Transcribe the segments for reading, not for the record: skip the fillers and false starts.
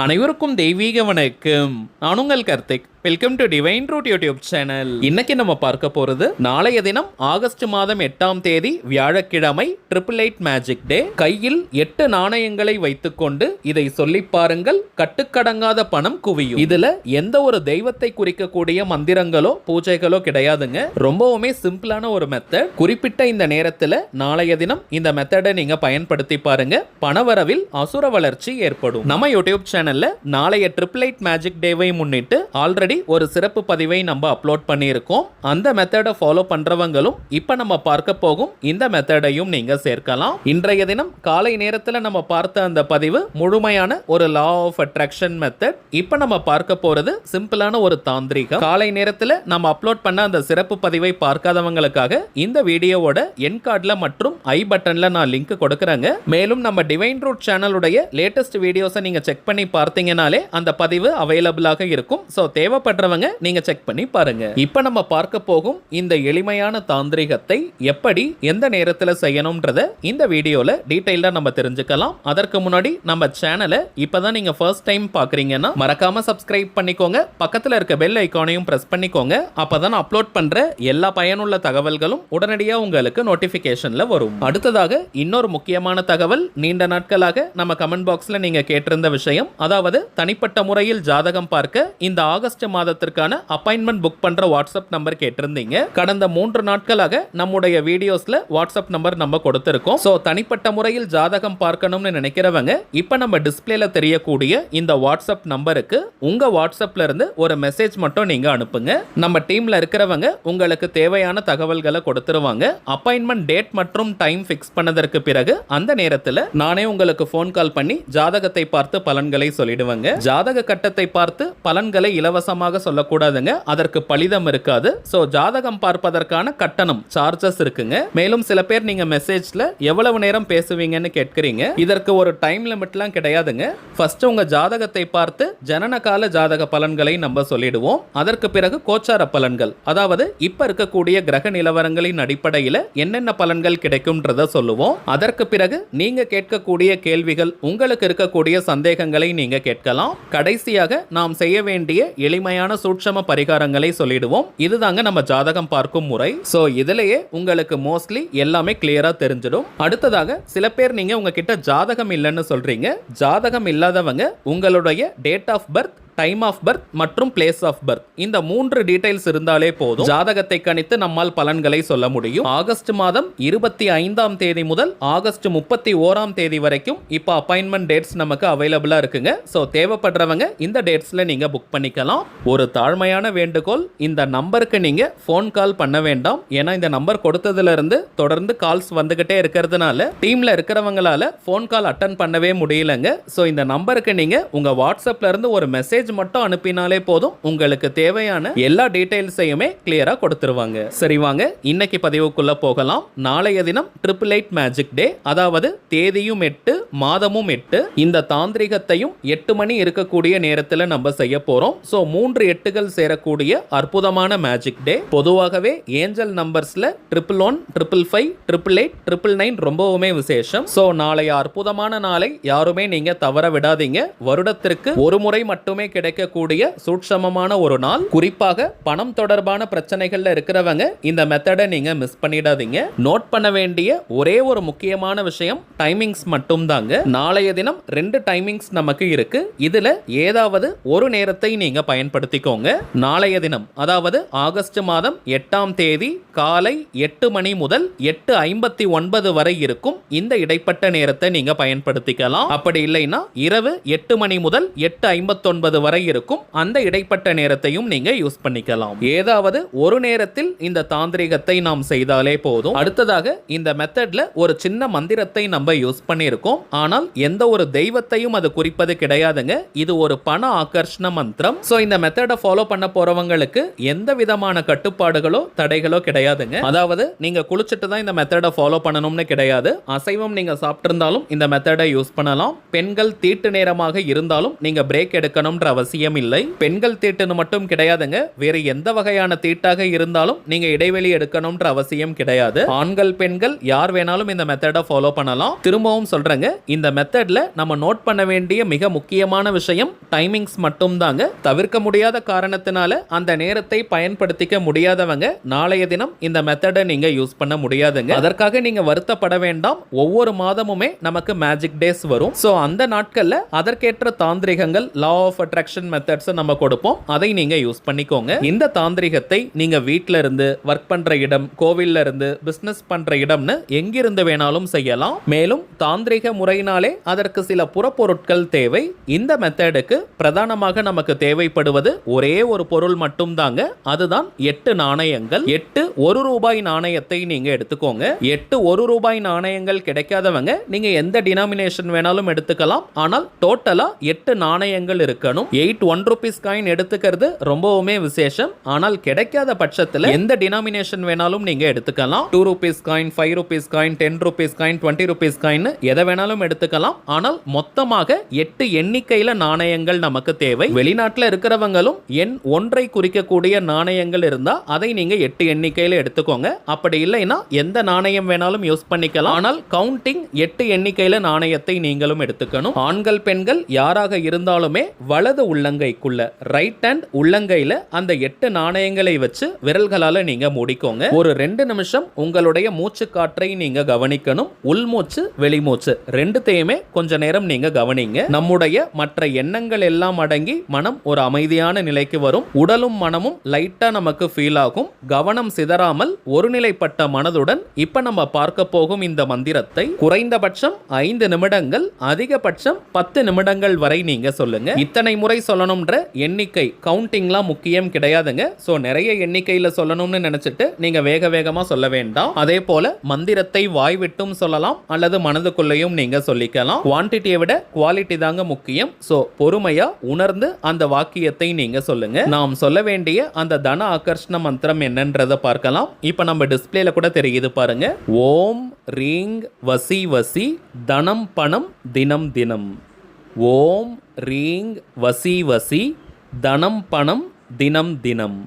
அனைவருக்கும் தெய்வீக வணக்கம். நான் உங்கள் Karthik. Welcome to Divine Root YouTube channel. இன்னைக்கு நம்ம பார்க்க போறது நாளைய தினம் ஆகஸ்ட் மாதம் 8ஆம் தேதி வியாழக்கிழமை ட்ரிபிள் 8 மேஜிக் டே. கையில் 8 நாணயங்களை வைத்துக்கொண்டு இதை சொல்லி பாருங்கள், கட்டுக்கடங்காத பணம் குவியும். இதுல எந்த ஒரு தெய்வத்தை குறிக்கக்கூடிய மந்திரங்களோ பூஜைகளோ கிடையாதுங்க. ரொம்பவுமே சிம்பிளான ஒரு மெத்தட். குறிப்பிட்ட இந்த நேரத்துல நாளைய தினம் இந்த மெத்தடை நீங்க பயன்படுத்தி பாருங்க. பணவரவில் அசுர வளர்ச்சி ஏற்படும். நம்ம யூடியூப் சேனல்ல நாளைய ட்ரிபிள் 8 மேஜிக் டேவை முன்னிட்டு ஆல்ரெடி ஒரு சிறப்பு பதிவை நம்ம அப்லோட் பண்ணியிருக்கோம். அந்த மெத்தடை ஃபாலோ பண்றவங்களும் இப்ப நம்ம பார்க்க போகும் இந்த மெத்தடையும் நீங்க சேர்க்கலாம். இன்றைய தினம் காலை நேரத்தில் நம்ம பார்த்த அந்த பதிவு முழுமையான ஒரு லா ஆஃப் அட்ராக்ஷன் மெத்தட். இப்ப நம்ம பார்க்க போறது சிம்பிளான ஒரு தாந்திரிகம். காலை நேரத்தில் நம்ம அப்லோட் பண்ண அந்த சிறப்பு பதிவை பார்க்காதவங்களுக்காக இந்த வீடியோவோட என் கார்டுல மற்றும் ஐ பட்டன்ல நான் லிங்க் கொடுக்கறேங்க. மேலும் நம்ம டிவைன் ரூட் சேனலுடைய லேட்டஸ்ட் வீடியோஸை நீங்க செக் பண்ணி பார்த்தீங்கனாலே அந்த பதிவு அவைலபிளாக இருக்கும். ஸோ தேவைப்படுறவங்க நீங்க செக் பண்ணி பாருங்க. இப்ப நம்ம பார்க்க போகும் இந்த எளிமையான தாந்திரிகத்தை எப்படி எந்த நேரத்தில் செய்யணும்ன்றத இந்த வீடியோல டீடைலா நம்ம தெரிஞ்சுக்கலாம். அதற்கு முன்னாடி நம்ம சேனலை இப்பதான் நீங்க ஃபர்ஸ்ட் டைம் பாக்குறீங்கன்னா மறக்காம சப்ஸ்கிரைப் பண்ணிக்கோங்க. பக்கத்துல இருக்க பெல் ஐகானையும் பிரஸ் பண்ணிக்கோங்க. அப்பதான் அப்லோட் பண்ற எல்லா பயனுள்ள தகவல்களும் உடனடியா உங்களுக்கு நோட்டிபிகேஷன்ல வரும். அடுத்ததாக இன்னொரு முக்கியமான தகவல், நீண்ட நாட்களாக நம்ம கமெண்ட் பாக்ஸ்ல நீங்க கேட்டிருந்த விஷயம், அதாவது தனிப்பட்ட முறையில் ஜாதகம் பார்க்க இந்த ஆகஸ்ட் மாதத்திற்கான அப்பாயின்மெண்ட் புக் பண்ற வாட்ஸ்அப் நம்பர் கேட்டிருந்தீங்க. கடந்த 3 நாட்களாக நம்முடைய வீடியோஸ்ல வாட்ஸ்அப் நம்பர் நம்ம கொடுத்திருக்கோம். சோ தனிப்பட்ட முறையில் ஜாதகம் பார்க்கணும்னு நினைக்கிறவங்க இப்ப நம்ம டிஸ்பிளேல தெரியக்கூடிய இந்த வாட்ஸ்அப் நம்பருக்கு உங்க வாட்ஸ்அப்ல இருந்து ஒரு மெசேஜ் மட்டும் நீங்க அனுப்புங்க. நம்ம டீம்ல இருக்கிறவங்க உங்களுக்கு தேவையான தகவல்களை கொடுத்துருவாங்க. அப்பாயின்மெண்ட் டேட் மற்றும் டைம் ஃபிக்ஸ் பண்ணதற்கு பிறகு அந்த நேரத்தில் நானே உங்களுக்கு போன் கால் பண்ணி ஜாதகத்தை பார்த்து பலன்களை சொல்லிடுவாங்க. ஜாதக கட்டத்தை பார்த்து பலன்களை இலவசமாக சொல்லக்கூடாதுங்க, அதற்கு பலிதம் இருக்காது. சோ ஜாதகம் பார்ப்பதற்கான கட்டணம் சார்ஜஸ் இருக்குங்க. மேலும் சில பேர் நீங்க மெசேஜ்ல எவ்வளவு நேரம் பேசுவீங்கன்னு கேட்கிறீங்க. இதற்கு ஒரு டைம் லிமிட்லாம் கிடையாதுங்க. ஃபர்ஸ்ட் உங்க ஜாதகத்தை பார்த்து ஜனனகால ஜாதக பலன்களை நம்ம சொல்லிடுவோம். அதற்கு பிறகு கோச்சார பலன்கள், அதாவது இப்ப இருக்கக்கூடிய கிரக நிலவரங்களின் அடிப்படையில் என்னென்ன பலன்கள் கிடைக்கும்ன்றத சொல்லுவோம். அதற்கு பிறகு நீங்க கேட்கக்கூடிய கேள்விகள், உங்களுக்கு இருக்கக்கூடிய சந்தேகங்களை நீங்க கேட்கலாம். கடைசியாக நாம் செய்ய வேண்டிய எளிமையான சூட்சம பரிகாரங்களை சொல்லிடுவோம். இதுதாங்க நம்ம ஜாதகம் பார்க்கும் முறை. சோ இதிலேயே உங்களுக்கு மோஸ்ட்லி எல்லாமே கிளியரா தெரிஞ்சிடும். அடுத்ததாக சில பேர் நீங்க உங்ககிட்ட ஜாதகம் இல்லைன்னு சொல்றீங்க. ஜாதகம் இல்லாதவங்க உங்களுடைய date of birth, time of birth மற்றும் பிளேஸ் ஆஃப் பர்த், இந்த 3 டீடைல்ஸ் இருந்தாலே போதும் ஜாதகத்தை கணித்து நம்மால் பலன்களை சொல்ல முடியும். ஆகஸ்ட் மாதம் 25ஆம் தேதி முதல் ஆகஸ்ட் 31ஆம் தேதி வரைக்கும் இப்ப அப்பாயின்மெண்ட் டேட்ஸ் நமக்கு அவைலபிளா இருக்குங்க. சோ தேவைப்படுறவங்க இந்த டேட்ஸ்ல நீங்க புக் பண்ணிக்கலாம். ஒரு தாழ்மையான வேண்டுகோள், இந்த நம்பருக்கு நீங்க போன் கால் பண்ண வேண்டாம். ஏன்னா இந்த நம்பர் கொடுத்ததுல இருந்து தொடர்ந்து கால்ஸ் வந்துகிட்டே இருக்கிறதுனால டீம்ல இருக்கிறவங்களால போன் கால் அட்டன் பண்ணவே முடியலங்க. சோ இந்த நம்பருக்கு நீங்க உங்க வாட்ஸ்அப்ல இருந்து ஒரு மெசேஜ் மட்டும் அனுப்பினாலே போதும், உங்களுக்கு தேவையான எல்லா டீடைல்ஸையுமே கிளியரா கொடுத்துருவாங்க. சரி வாங்க இன்னைக்கு பதிவுக்குள்ள போகலாம். நாளைய தினம் ட்ரிபிள் 8 மேஜிக் டே, அதாவது தேதியும் 8 மாதமும் 8. இந்த தாந்திரிகத்தையும் 8 மணி இருக்கக்கூடிய நேரத்தில் நம்ம செய்ய போறோம். சோ 3 8கள் சேரக்கூடிய அற்புதமான மேஜிக் டே. பொதுவாகவே ஏஞ்சல் நம்பர்ஸ்ல 111, 555, 888, 999 ரொம்பவுமே விசேஷம். சோ நாளைய அற்புதமான நாளை யாருமே நீங்க தவற விடாதீங்க. வருடத்திற்கு ஒரு முறை மட்டுமே கிடைக்கக்கூடிய சூட்சமமான ஒரு நாள். குறிப்பாக பணம் தொடர்பான பிரச்சனைகள்ல இருக்கிறவங்க இந்த மெத்தடை நீங்க மிஸ் பண்ணிடாதீங்க. நோட் பண்ண வேண்டிய ஒரே ஒரு முக்கியமான விஷயம் டைமிங்ஸ் மட்டும் தாங்க. நாளைய தினம் 2 டைமிங்ஸ் நமக்கு இருக்கு. இதுல ஏதாவது ஒரு நேரத்தை நீங்க பயன்படுத்திக்கோங்க. நாளைய தினம் அதாவது ஆகஸ்ட் மாதம் 8ஆம் தேதி காலை 8 மணி முதல் 8:59 வரை இருக்கும் இந்த இடைப்பட்ட நேரத்தை நீங்க பயன்படுத்திக்கலாம். அப்படி இல்லைன்னா இரவு 8 மணி முதல் 8:59 வரை இருக்கும் அந்த இடைப்பட்ட நேரத்தையும் நீங்க யூஸ் பண்ணிக்கலாம். ஏதாவது ஒரு நேரத்தில் இந்த தாந்திரிகத்தை நாம் செய்தாலே போதும். அடுத்ததாக இந்த மெத்தட்ல ஒரு சின்ன மந்திரத்தை நம்ம யூஸ் பண்ணியிருக்கோம். ஆனால் எந்த ஒரு தெய்வத்தையும் அது குறிப்பது கிடையாதுங்க. இது ஒரு பண ஆகர்ஷண மந்திரம். சோ இந்த மெத்தடை ஃபாலோ பண்ண போறவங்களுக்கு எந்த விதமான கட்டுப்பாடுகளோ தடைகளோ கிடையாதுங்க. அதாவது நீங்க குளிச்சுட்டு தான் இந்த மெத்தடை ஃபாலோ பண்ணணும்னு கிடையாது. அசைவம் நீங்க சாப்பிட்டிருந்தாலும் இந்த மெத்தடை யூஸ் பண்ணலாம். பெண்கள் தீட்டு நேரமாக இருந்தாலும் நீங்க பிரேக் எடுக்கணும்ன்ற அவசியம் இல்லை. பெண்கள் தீட்டுன்னு மட்டும் கிடையாதுங்க, வேறு எந்த வகையான தீட்டாக இருந்தாலும் நீங்க இடைவெளி எடுக்கணும்ன்ற அவசியம் கிடையாது. ஆண்கள் பெண்கள் யார் வேணாலும் இந்த மெத்தடை ஃபாலோ பண்ணலாம். திரும்பவும் சொல்றேங்க, இந்த மெத்தட்ல நம்ம நோட் பண்ண வேண்டிய மிக முக்கியமான விஷயம் டைமிங்ஸ் மட்டும் தாங்க. தவிர்க்க முடியாத காரணத்தினால அந்த நேரத்தை பயன்படுத்திக்க முடியாதவங்க நாளைய தினம் இந்த மெத்தடை நீங்க யூஸ் பண்ண முடியாதுங்க. அதற்காக நீங்க வருத்தப்பட வேண்டாம். ஒவ்வொரு மாதமுமே நமக்கு மேஜிக் டேஸ் வரும். சோ அந்த நாட்கள்ல அதற்கேற்ற தாந்திரிகங்கள், லா ஆஃப் அட்ராக்ஷன் மெத்தட்ஸ் நம்ம கொடுப்போம். அதை நீங்க யூஸ் பண்ணிக்கோங்க. இந்த தாந்திரிகத்தை நீங்க வீட்ல இருந்து, ஒர்க் பண்ற இடம், கோவில்ல இருந்து, பிசினஸ் பண்ற இடம்னு எங்கிருந்து வேணாலும் செய்யலாம். மேலும் தாந்திரிக முறையினாலே அதற்கு சில புறப்பொருட்கள் தேவை. இந்த மெத்தடுக்கு பிரதானமாக நமக்கு தேவைப்படுவது ஒரே ஒரு பொருள் மட்டும் தாங்க. அதுதான் 8 நாணயங்கள். 8 1 ரூபாய் நாணயத்தை நீங்க எடுத்துக்கோங்க. 8 1 ரூபாய் நாணயங்கள் கிடைக்காதவங்க நீங்க எந்த டினாமினேஷன் வேணாலும் எடுத்துக்கலாம். ஆனால் டோட்டலா 8 நாணயங்கள் இருக்கணும். 8 1 ரூபீஸ் காயின் எடுத்துக்கிறது ரொம்பவுமே விசேஷம். ஆனால் கிடைக்காத பட்சத்தில் எந்த டினாமினேஷன் வேணாலும் நீங்க எடுத்துக்கலாம். 2 rupees coin, 5 rupees coin, 10 rupees coin, 20 rupees coin எதை வேணாலும் எடுத்துக்கலாம். ஆனால் மொத்தமாக 8 எண்ணிக்கையில நாணயங்கள் நமக்கு தேவை. வெளிநாட்டில் இருக்கிறவங்களும் எண் 1ஐ குறிக்கக்கூடிய நாணயங்கள் இருந்தா அதை நீங்க 8 எண்ணிக்கையில எடுத்துக்கோங்க. அப்படி இல்லைன்னா எந்த நாணயம் வேணாலும் யூஸ் பண்ணிக்கலாம். ஆனால் கவுண்டிங் 8 எண்ணிக்கையில நாணயத்தை நீங்களும் எடுத்துக்கணும். ஆண்கள் பெண்கள் யாராக இருந்தாலுமே வலது உள்ளங்கைக்குள்ள, ரைட் ஹேண்ட் உள்ளங்கையில அந்த 8 நாணயங்களை வச்சு விரல்களால நீங்க மூடிக்கோங்க. ஒரு 2 நிமிஷம் உங்களுடைய மூச்சு காற்றை நீங்க கவனிக்கணும். உள்மூச்சு, வெளிமூச்சு ரெண்டுத்தையுமே கொஞ்ச நேரம் நீங்க கவனிங்க. நம்முடைய மற்ற எண்ணங்கள் எல்லாம் அடங்கி மனம் ஒரு அமைதியான நிலைக்கு வரும். உடலும் மனமும் லைட்டா நமக்கு ஃபீல் ஆகும். கவனம் சிதறாமல் ஒருநிலைப்பட்ட மனதுடன் இப்ப நம்ம பார்க்க போகும் இந்த மந்திரத்தை குறைந்தபட்சம் 5 நிமிடங்கள், அதிகபட்சம் 10 நிமிடங்கள் வரை நீங்க சொல்லுங்க. இத்தனை முறை சொல்லணும்ன்ற எண்ணிக்கை கவுண்டிங்லாம் முக்கியம் கிடையாதுங்க. சோ நிறைய எண்ணிக்கையில சொல்லணும்னு நினைச்சிட்டு நீங்க வேக வேகமா சொல்ல வேண்டாம். அதே போல மந்திரத்தை வாய் விட்டும் சொல்லலாம் அல்லது மனதுக்குள்ளேயும் நீங்க சொல்லிக்கலாம். குவான்டிட்டியை விட குவாலிட்டி தாங்க முக்கியம். சோ பொறுமையா உணர்ந்து அந்த வாக்கியத்தை நீங்க சொல்லுங்க. நாம் சொல்ல வேண்டிய அந்த தன ஆகர்ஷண மந்திரம் என்னன்றதை பார்க்கலாம். இப்ப நம்ம டிஸ்பிளேல கூட தெரியுது பாருங்க. ஓம் ரீங் வசி வசி தனம் பணம் தினம் தினம். ஓம் ரீங் வசி வசி தனம் பணம் தினம் தினம்.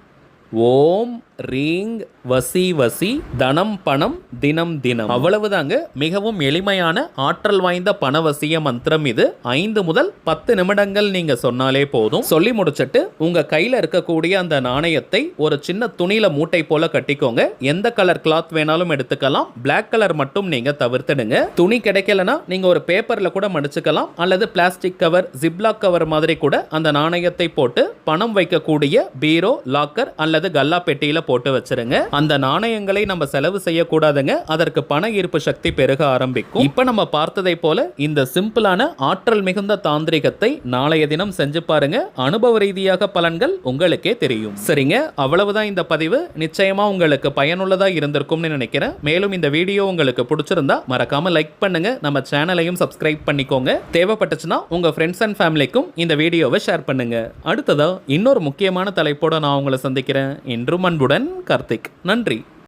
ஓம் ரீங் வசி வசி தனம் பணம் தினம் தினம். அவ்வளவுதாங்க. மிகவும் எளிமையான ஆற்றல் வாய்ந்த பணவசிய மந்திரம் இது. 5 முதல் 10 நிமிடங்கள் நீங்க சொன்னாலே போதும். சொல்லி முடிச்சிட்டு உங்க கையில இருக்கக்கூடிய அந்த நாணயத்தை ஒரு சின்ன துணியில மூட்டை போல கட்டிக்கோங்க. எந்த கலர் கிளாத் வேணாலும் எடுத்துக்கலாம். பிளாக் கலர் மட்டும் நீங்க தவிர்த்துடுங்க. துணி கிடைக்கலனா நீங்க ஒரு பேப்பர்ல கூட மடிச்சுக்கலாம். அல்லது பிளாஸ்டிக் கவர், ஜிப்லாக் கவர் மாதிரி கூட அந்த நாணயத்தை போட்டு பணம் வைக்கக்கூடிய பீரோ, லாக்கர் அல்லது கல்லா பெட்டியில போட்டு வச்சிருங்க. அந்த நாணயங்களை நம்ம செலவு செய்யக்கூடாதுங்க. அதற்கு பண ஈர்ப்பு சக்தி பெருக ஆரம்பிக்கும். இப்ப நம்ம பார்த்ததை போல இந்த சிம்பிளான ஆற்றல் மிகுந்த தாந்திரிகத்தை நாளைய தினம் செஞ்சு பாருங்க. அனுபவ ரீதியாக பலன்கள் உங்களுக்கே தெரியும். சரிங்க, அவ்வளவுதான் இந்த பதிவு. நிச்சயமா உங்களுக்கு பயனுள்ளதா இருந்திருக்கும்னு நினைக்கிறேன். மேலும் இந்த வீடியோ உங்களுக்கு பிடிச்சிருந்தா மறக்காம லைக் பண்ணுங்க. நம்ம சேனலையும் சப்ஸ்கிரைப் பண்ணிக்கோங்க. தேவைப்பட்டுச்சுன்னா உங்க ஃப்ரெண்ட்ஸ் அண்ட் ஃபேமிலிக்கும் இந்த வீடியோவை ஷேர் பண்ணுங்க. அடுத்ததா இன்னொரு முக்கியமான தலைப்போட நான் உங்களை சந்திக்கிறேன். என்றும் அன்புடன் கார்த்திக். நன்றி.